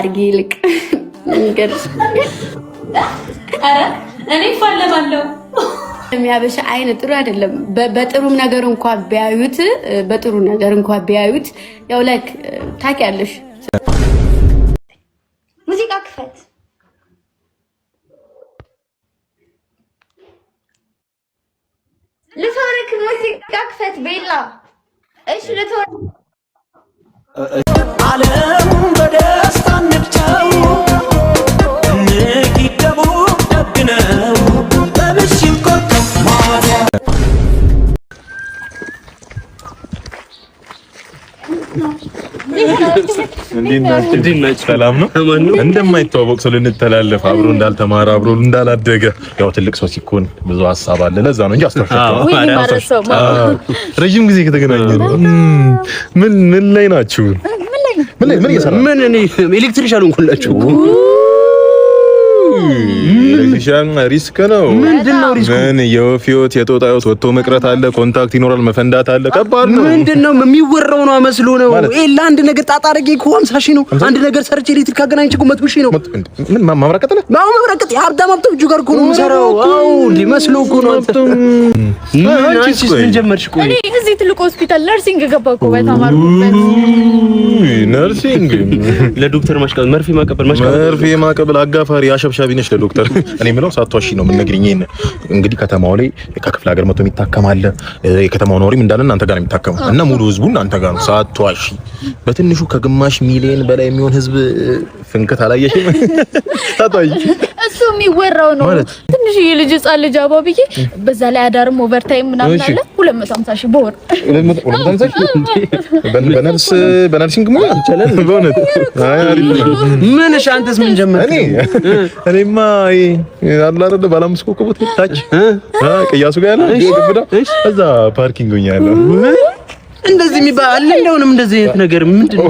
አርጊ ይልቅ እንግዲህ አረ እኔ ፈልማለሁ የሚያበሻ አይነ ጥሩ አይደለም። በጥሩም ነገር እንኳን ቢያዩት በጥሩ ነገር እንኳን ቢያዩት ያው ላይክ ታውቂያለሽ። ሙዚቃ ክፈት ልትወርክ ሙዚቃ ክፈት ቤላ እሺ ልትወርክ ዓለም በደስታ ንግተው ንግደቡ ደግነው በብሽት ቆጥተው ማሪያ እንዴት ሰላም ነው? እንደማይተዋወቅ ሰው ልንተላለፍ አብሮ እንዳልተማረ አብሮ እንዳላደገ ያው ትልቅ ሰው ሲኮን ብዙ ሐሳብ አለ። ለዛ ነው እንጂ አስተፈቀው ረጅም ጊዜ ከተገናኘን ምን ላይ ናችሁ? ምን እኔ ኤሌክትሪሻን እንኩላችሁ ኤሌክትሪሻን ሪስክ ነው። ምንድነው ሪስክ? ምን የወፊዮት የጦጣዮት ወጥቶ መቅረት አለ፣ ኮንታክት ይኖራል፣ መፈንዳት አለ። ከባድ ነው። ምንድነው የሚወራው ነው መስሎ ነው። ለአንድ ነገር ጣጣ አድርጌ እኮ 50 ሺህ ነው። አንድ ነገር ሰርቼ ኤሌክትሪክ ካገናኝቼ እኮ 100 ሺህ ነው። ምን ማምራቀጥ ነው? ማምራቀጥ የሀብታም ሀብታም ጋር እኮ ነው የምሰራው። አዎ እንዴ መስሎ እኮ ነው። አንቺስ ምን ጀመርሽ? ቆይ እኔ እዚህ ትልቅ ሆስፒታል ነርሲንግ ገባሁ እኮ በተማርኩበት። ነርሲንግ ለዶክተር ማሽቃበል መርፌ ማቀበል አጋፋሪ አሸብሻቢ ነሽ ለዶክተር። እኔ የምለው ሳትዋሺ ነው የምነግሪኝ። እንግዲህ ከተማው ላይ ከክፍለ ሀገር መጥቶ የሚታከም አለ። የከተማው ነዋሪም እንዳለ እናንተ ጋር ነው የሚታከመው እና ሙሉ ህዝቡ እናንተ ጋር ነው። ሳትዋሺ በትንሹ ከግማሽ ሚሊዮን በላይ የሚሆን ህዝብ ፍንከት አላየሽም? ሳትዋሺ እሱ የሚወራው ነው። ትንሽ የልጅ ህጻን ልጅ አባብዬ በዛ ላይ አዳርም ኦቨርታይም ምናምን አለ 250 ሺህ በወር 250 ሺህ በነርሲንግ ሙያ ይቻላል። በእውነት አይ ምን ሻንተስ ምን ጀመረ? እኔማ አላ አይደለ ባላምስኮ ኮቦት ታች ቅያሱ ጋር ያለ ግብዳ እዛ ፓርኪንግ ሆኛ ያለው እንደዚህ የሚባል እንደውንም እንደዚህ አይነት ነገር ምንድነው?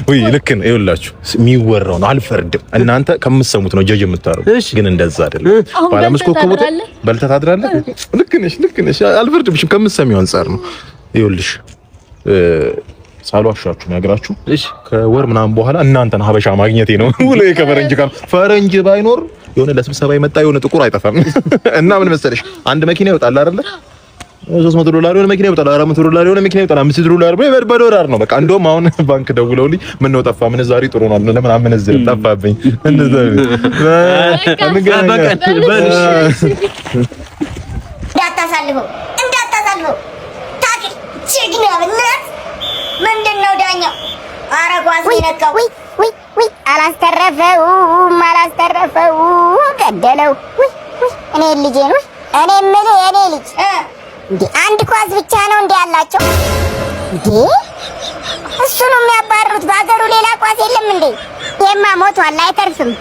ወይ ልክ ነው። ይኸውላችሁ የሚወራው ነው። አልፈርድም። እናንተ ከምትሰሙት ነው ጀጅ የምታረጉት፣ ግን እንደዛ አይደለም። ባላምስኮ ኮቦት በልተህ ታድራለህ። ልክ ነሽ። አልፈርድምሽም። ከምትሰሚው አንፃር ነው። ይኸውልሽ ሳሏሻችሁ ነገራችሁ። እሺ ከወር ምናምን በኋላ እናንተን ሀበሻ ማግኘቴ ነው። ሁሌ ከፈረንጅ ጋር ፈረንጅ ባይኖር የሆነ ለስብሰባ የመጣ የሆነ ጥቁር አይጠፋም። እና ምን መሰለሽ አንድ መኪና ይወጣል አይደለ? $300 የሆነ መኪና ይወጣል፣ $400 የሆነ መኪና ይወጣል፣ $500 በዶላር ነው በቃ። እንደውም አሁን ባንክ ደውለውልኝ ምን ነው ጠፋ ምንዛሬ ጥሩ ነው ለምን አመነዝር ጠፋብኝ። እንዳታሳልፈው ታኪ ችግና በእናትህ ምንድነው ዳኛው? ኧረ ጓዝ ነካው። ወይ አላስተረፈው ገደለው። እኔ ልጄ ነው እኔ የምልህ የኔ ልጅ እንዴ አንድ ኳስ ብቻ ነው እንዴ ያላቸው? እንዴ እሱ ነው የሚያባርሩት። በአገሩ ሌላ ኳስ የለም እንዴ? የማ ሞቷል አይተርፍም።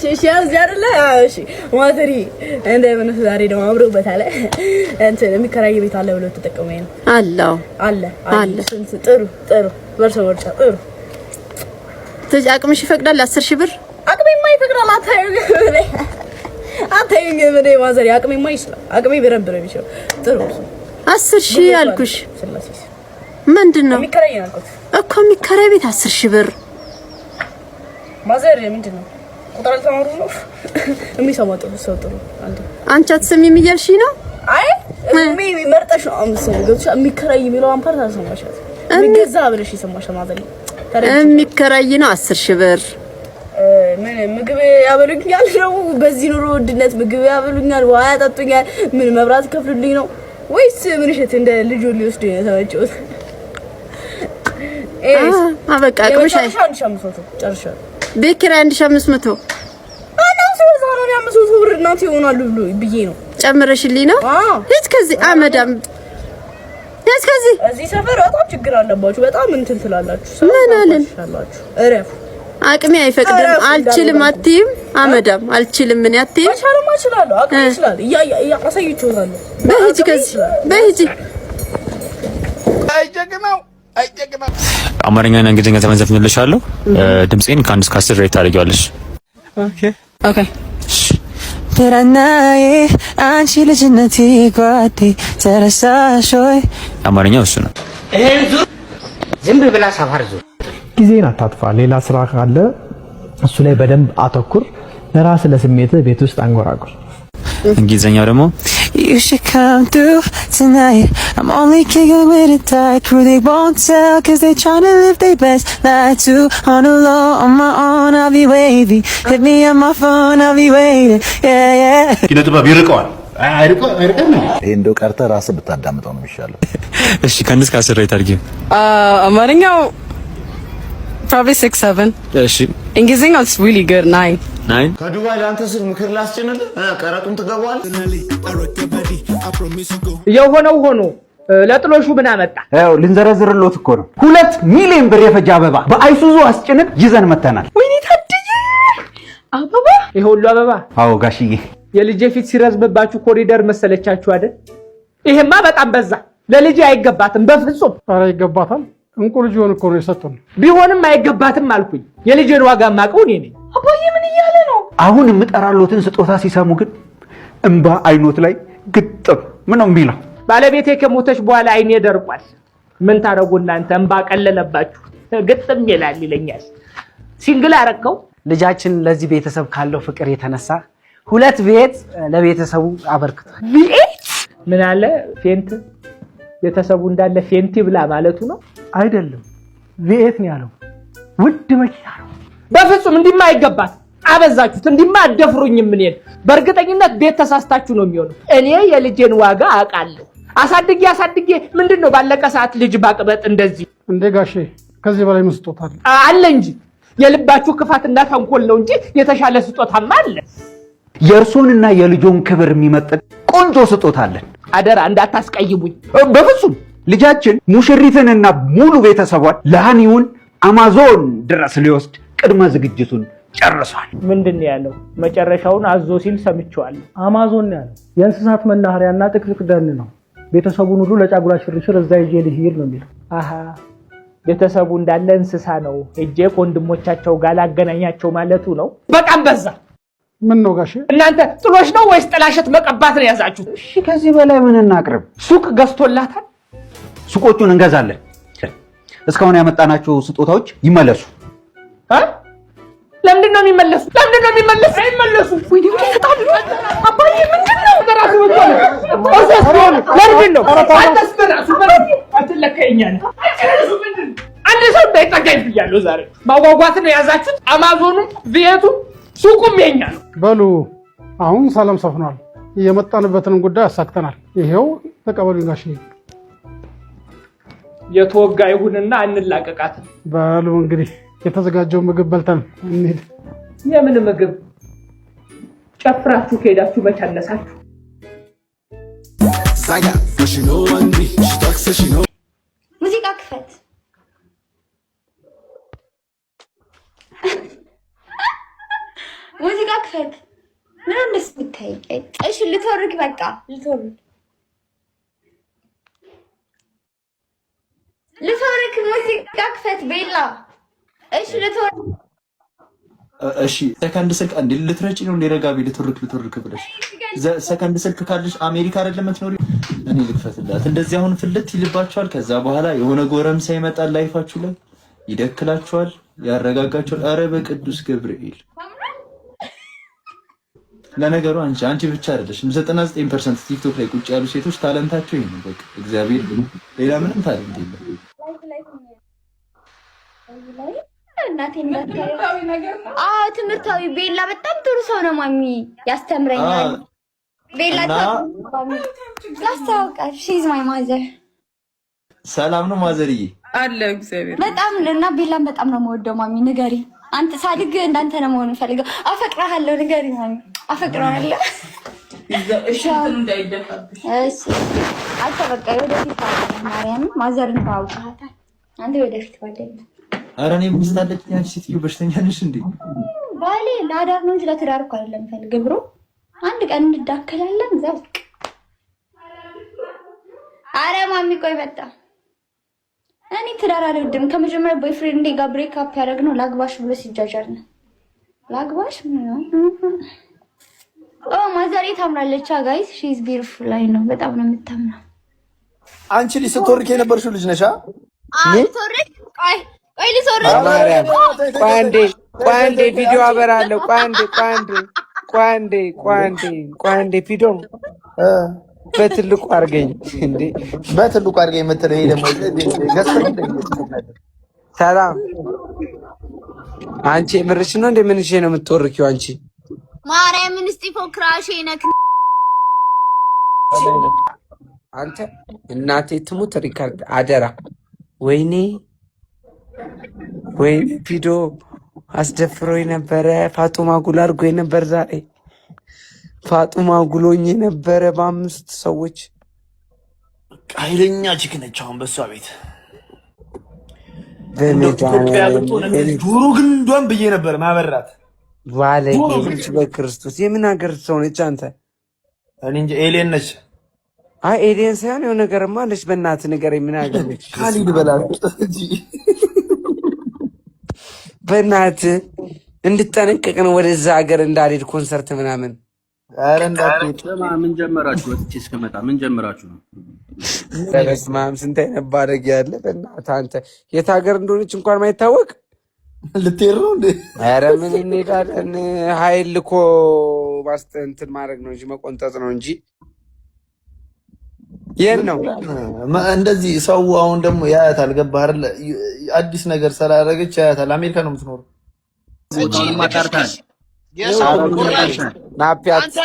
እሺ አዝያርለ እሺ ማተሪ እንደምን ዛሬ ደግሞ አብሮበታል። እንትን የሚከራይ ቤት አለ ብሎ ተጠቀመኝ ነው አለ። ጥሩ ወርሶ ጥሩ አቅምሽ ይፈቅዳል? 10 ሺህ ብር አቅሜማ ይፈቅዳል። አታዩኝ ምን ማዘሪ አቅሜማ ይችላል። አቅሜ በረብ ነው የሚችለው። ጥሩ 10 ሺህ አልኩሽ። ምንድነው የሚከራይ አልኩት እኮ የሚከራይ ቤት 10 ሺህ ብር ማዘሪ ምንድነው? ቁጥር ተማሩ ነው የሚሰማው ሰው ጥሩ አንቺ አትሰሚም እያልሽኝ ነው? አይ መርጠሽ ነው አምሰል ገብቻ የሚከራይ የሚለው አምፓርት አልሰማሻት የሚገዛ ብለሽ ይሰማሽ ማዘሪ የሚከራይ ነው 10 ሺህ ብር። ምን ምግብ ያበሉኛል ነው? በዚህ ኑሮ ውድነት ምግብ ያበሉኛል፣ ውሃ ያጠጡኛል፣ ምን መብራት ከፍሉልኝ ነው ወይስ ምን እሸት እንደ ልጅ ሊወስዱ ነው ተመጭውት? አበቃ አቅምሽ 1500 ጨርሻለሁ። ቤት ኪራይ 1500 አናው ሰው ነው 500 ብር እናት ይሆናሉ ብሎ ብዬ ነው ጨምረሽልኝ ነው? ሂድ ከዚህ አመዳም ከዚህ እዚህ ሰፈር በጣም ችግር አለባችሁ። በጣም እንትን ትላላችሁ። ምን አለን እረፍ አቅሜ አይፈቅድም አልችልም አትይም? አመዳም አልችልም ምን አትይም? እችላለሁ አቅሜ ይችላል አሳይቼዋለሁ። በሂጂ ከዚህ በሂጂ አይጀግናው አማርኛና እንግሊዝኛ ተመዘፍንልሻለሁ። ድምጼን ከ1 እስከ 10 ሬት ታደርጊዋለሽ። ኦኬ ተራናዬ አንቺ ልጅነቴ ጓዴ ተረሳሽ ወይ? አማርኛው እሱ ነው። ይሄን ዙር ዝም ብላ ሰፈር ዙር ጊዜን አታጥፋ። ሌላ ስራ ካለ እሱ ላይ በደንብ አተኩር። ለራስ ለስሜት ቤት ውስጥ አንጎራጉር። እንግሊዘኛው ደግሞ You should come through tonight. I'm only kicking with a tight crew. They won't tell cause they tryna live their best life too. On the low, on my own, I'll be wavy. Hit me on my phone, I'll be waiting. Yeah, yeah. ኪነ ጥበብ ይርቀዋል። አይርቀም። ይሄ እንደው ቀርተህ ራስህ ብታዳምጠው ነው የሚሻለው። እሺ ከአንድ እስከ 10 ሬት አድርጊ። አማርኛው probably 6-7. እሺ እንግሊዝኛው it's really good 9. ከዱባይ ለአንተ ስል ምክር ላስጭንልህ ቀረጡን ትገባዋል። የሆነው ሆኖ ለጥሎሹ ምን አመጣ? ያው ልንዘረዝርሎት እኮ ነው 2 ሚሊዮን ብር የፈጀ አበባ በአይሱዙ አስጭነን ይዘን መተናል። ወይኔ ታድዬ አበባ! ይሄ ሁሉ አበባ? አዎ ጋሽዬ። የልጄ ፊት ሲረዝምባችሁ ኮሪደር መሰለቻችሁ አይደል? ይሄማ በጣም በዛ። ለልጄ አይገባትም በፍጹም። ኧረ ይገባታል። እንቁ ልጅ ሆነ እኮ ነው የሰጠን። ቢሆንም አይገባትም አልኩኝ። የልጄን ዋጋ ማቀው እኔ ነኝ። አባዬ ምን እያለ ነው? አሁን የምጠራሎትን ስጦታ ሲሰሙ ግን እንባ አይኖት ላይ ግጥም ምን ነው የሚለው? ባለቤቴ ከሞተች በኋላ አይኔ ደርቋል። ምን ታረጉ እናንተ? እንባ ቀለለባችሁ ግጥም ይላል ይለኛል። ሲንግል አረከው። ልጃችን ለዚህ ቤተሰብ ካለው ፍቅር የተነሳ 2 ቤት ለቤተሰቡ አበርክቷል። ቤት ምን አለ ፌንት ቤተሰቡ እንዳለ ፌንቲ ብላ ማለቱ ነው አይደለም ቤት ነው ያለው። ውድ መኪና ነው። በፍጹም እንዲማ አይገባት። አበዛችሁት። እንዲማ አደፍሩኝም። እኔን በእርግጠኝነት ቤት ተሳስታችሁ ነው የሚሆነው። እኔ የልጄን ዋጋ አውቃለሁ። አሳድጌ ምንድነው ባለቀ ሰዓት ልጅ ባቅበጥ እንደዚህ እንደ ጋሼ ከዚህ በላይ ምን ስጦታ አለ እንጂ የልባችሁ ክፋትና ተንኮል ነው እንጂ የተሻለ ስጦታማ አለ። የእርሶንና የልጆን ክብር የሚመጥን ቆንጆ ስጦታ አለን። አደራ እንዳታስቀይሙኝ በፍጹም። ልጃችን ሙሽሪትንና ሙሉ ቤተሰቧን ለሃኒውን አማዞን ድረስ ሊወስድ ቅድመ ዝግጅቱን ጨርሷል። ምንድነው ያለው? መጨረሻውን አዞ ሲል ሰምቼዋለሁ። አማዞን ነው ያለው። የእንስሳት መናኸሪያና ጥቅጥቅ ደን ነው። ቤተሰቡን ሁሉ ለጫጉላ ሽርሽር እዛ ይዤ ልሂድ ነው የሚለው። አሃ ቤተሰቡ እንዳለ እንስሳ ነው። እጄ ወንድሞቻቸው ጋር ላገናኛቸው ማለቱ ነው። በጣም በዛ። ምን ነው ጋሼ? እናንተ ጥሎሽ ነው ወይስ ጥላሸት መቀባት ነው ያዛችሁት? እሺ ከዚህ በላይ ምን እናቅርብ? ሱቅ ገዝቶላታል። ሱቆቹን እንገዛለን። እስካሁን ያመጣናቸው ስጦታዎች ይመለሱ። ለምንድን ነው የሚመለሱ? አይመለሱ። ወይ ነው ተጣሉ። አባዬ ምንድነው? ተራሱ ወጣለ። ለምንድን ነው? አታስበራሱ። አትለከኛ ነው። አንድ ሰው እንዳይጠጋኝ ብያለሁ። ዛሬ ማጓጓት ነው ያዛችሁት። አማዞኑም ቤቱ ሱቁም የኛ ነው። በሉ አሁን ሰላም ሰፍኗል። የመጣንበትንም ጉዳይ አሳክተናል። ይሄው ተቀበሉኝ ጋሼ። የተወጋ ይሁንና እንላቀቃት። በሉ እንግዲህ የተዘጋጀው ምግብ በልተን እንሂድ። የምን ምግብ? ጨፍራችሁ ከሄዳችሁ መቻነሳችሁ። ሙዚቃ ክፈት። ሙዚቃ ክፈት። ምን እንደስ ብታይ? እሺ ልትወርክ በቃ ልትወርክ ሙዚቃ ክፈት ቤላ። እሺ ልትወርክ እሺ ሰከንድ ስልክ እንዴ ልትረጪ ነው? እንደረጋቢ ልትወርክ ብለሽ ሰከንድ ስልክ ካለሽ አሜሪካ አይደለም የምትኖሪ? እኔ ልክፈትላት። እንደዚህ አሁን ፍልት ይልባችኋል። ከዛ በኋላ የሆነ ጎረምሳ ይመጣል ላይፋችሁ ላይ ይደክላችኋል፣ ያረጋጋችኋል። አረ በቅዱስ ገብርኤል። ለነገሩ አንቺ ብቻ አይደለሽም። 99% ቲክቶክ ላይ ቁጭ ያሉ ሴቶች ታለንታቸው ይሄ ነው። በቃ እግዚአብሔር ሌላ ምንም ታለንት የለም። ትምህርታዊ ቤላ በጣም ጥሩ ሰው ነው። ማሚ ያስተምረኛል። ቤላ ያስታውቃል። ሺዝ ማይ ማዘር። ሰላም ነው ማዘርዬ? አለ እግዚአብሔር በጣም እና ቤላን በጣም ነው የምወደው። ማሚ ንገሪ። አንተ ሳድግ እንዳንተ ነው መሆን ፈልገው። አፈቅርሃለሁ። ንገሪ ማሚ። አፈቅርሃለሁ። እሺ እንዳይደፋብሽ። እሺ አልተበቃ ወደፊት ማርያም ማዘርን ታውቃታል። አንተ ወደፊት ባደኝ። ኧረ እኔ ሚስት አለችኝ። አንቺ ሴትዮ በሽተኛ ነሽ እንዴ? ባሌ ለአዳር ነው እንጂ ለትዳር እኮ አይደለም ፈልግ ብሮ አንድ ቀን እንዳከላለን ዘልቅ። አረ ማሚ ቆይ በጣ እኔ ትዳር አልወድም። ከመጀመሪያ ቦይፍሬንድ ጋር ብሬክ አፕ ያደረግነው ላግባሽ ብሎ ሲጃጃር ነው። ላግባሽ ነው። ማዘሬ ታምራለች። ጋይስ ሺ ኢዝ ቢዩቲፉል ላይ ነው። በጣም ነው የምታምረው። አንቺ ልጅ ስትወርክ የነበርሽው ልጅ ነሽ? አይ ስትወርክ ቆይ ልሶር ማርያም ቋንዴ ቪዲዮ አበራለሁ። ቋንዴ ቪዲዮ በትልቁ አድርገኝ እንዴ! በትልቁ አድርገኝ የምትለው ይሄ ደግሞ ሰላም አንቺ ምርሽ ነው እንዴ? ምንሽ ነው የምትወርኪው አንቺ? ማርያምን እስጢፎ ክራሼ ነክ አንተ እናቴ ትሙት ሪካርድ አደራ። ወይኔ ቪዲዮ አስደፍሮኝ ነበረ። ፋጡማ ጉል አድርጎኝ ነበር ዛሬ። ፋጡማ ጉሎኝ ነበረ በ5 ሰዎች። ኃይለኛ ቺክነች አሁን በሷ ቤት ዱሩ ግን እንደውም ብዬ ነበር ማበራት ባለጌ በክርስቶስ የምን ሀገር ሰው ነች አንተ? እኔ እንጂ ኤሊየን ነች። አይ ኤሊየን ሳይሆን የሆነ ነገርማ አለች። በእናትህ ንገረኝ ምን ሀገር ነች? ካሊድ በላት እንጂ በእናትህ እንድጠነቀቅ ነው ወደዛ ሀገር እንዳልሄድ ኮንሰርት ምናምን። ኧረ እንዳትሄድ። ምን ጀመራችሁ? ወጥቼ እስከመጣ ምን ጀመራችሁ ነው? በስመ አብ ስንት አይነት ባለጌ ያለ በእናትህ አንተ። የት ሀገር እንደሆነች እንኳን ማይታወቅ ልትሄድ ነው እንዴ? ኧረ ምን እንሄዳለን? ኃይል እኮ እንትን ማድረግ ነው እንጂ መቆንጠጥ ነው እንጂ የት ነው እንደዚህ ሰው አሁን ደግሞ ያያታል። ገባህ አይደል? አዲስ ነገር ስላደረገች ያያታል። አሜሪካ ነው የምትኖረው። ማጣርታል አንተ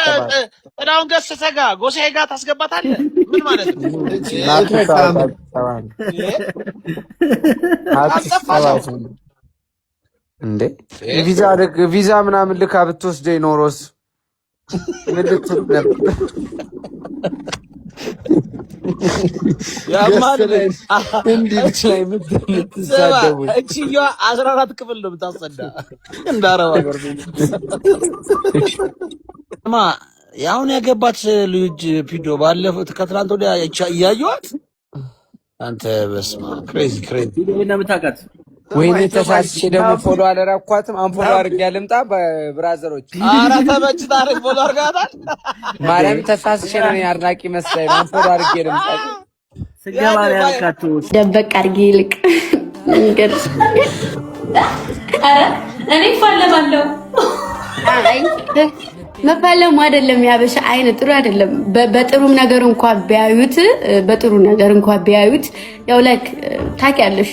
ጥላሁን ገሰሰ ጋር ጎሳዬ ጋር ታስገባታለህ? ምን ማለት ነው? እንዴ ቪዛ ምናምን ልካ ብትወስደኝ ኖሮስ ምን ልትል ነበር? እንዴት ላይ ምትሳደቡ? እቺዋ 14 ክፍል ነው የምታሰዳ እንዳረባ ገር ያሁን ያገባች ልጅ ፒዶ ባለፈው ከትናንት ወዲያ እያየኋት አንተ በስማ ክሬዚ ነው የምታውቃት? ወይኔ ተሳስቼ ደግሞ ፎሎ አላረኳትም። አንፎሎ አድርጌ ልምጣ በብራዘሮች። ኧረ ተመችታለች። ፎሎ አድርጋታል። ማርያም ተሳስቼ ነው አድናቂ መስላኝ አንፎሎ አድርጌ ልምጣ። ስገባ ላይ ያልካችሁ ደበቅ አድርጌ ይልቅ እንግዲህ ኧረ እኔ ፋለማለሁ። አይ መፋለሙ አይደለም ያበሻ አይነ ጥሩ አይደለም። በጥሩም ነገር እንኳን ቢያዩት ያው ላይክ ታውቂያለሽ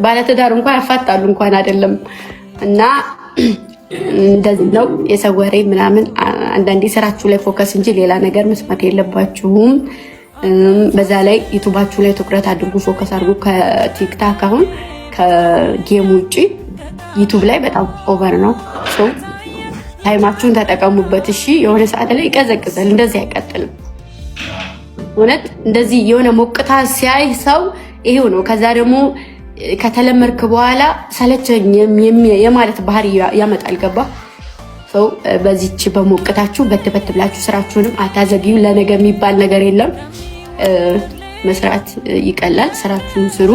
ባለትዳር እንኳን ያፋጣሉ እንኳን አይደለም። እና እንደዚህ ነው የሰው ወሬ ምናምን። አንዳንዴ ስራችሁ ላይ ፎከስ እንጂ ሌላ ነገር መስማት የለባችሁም። በዛ ላይ ዩቲዩባችሁ ላይ ትኩረት አድርጉ፣ ፎከስ አድርጉ። ከቲክታክ አሁን ከጌም ውጪ ዩቲዩብ ላይ በጣም ኦቨር ነው። ሶ ታይማችሁን ተጠቀሙበት። እሺ የሆነ ሰዓት ላይ ይቀዘቅዛል፣ እንደዚህ አይቀጥልም። እውነት እንደዚህ የሆነ ሞቅታ ሲያይ ሰው ይሄው ነው። ከዛ ደግሞ ከተለመድክ በኋላ ሰለቸኝ የማለት ባህሪ ያመጣል። ገባ ሰው በዚች በሞቅታችሁ በትበት ብላችሁ ስራችሁንም አታዘግዩ። ለነገ የሚባል ነገር የለም። መስራት ይቀላል። ስራችሁን ስሩ።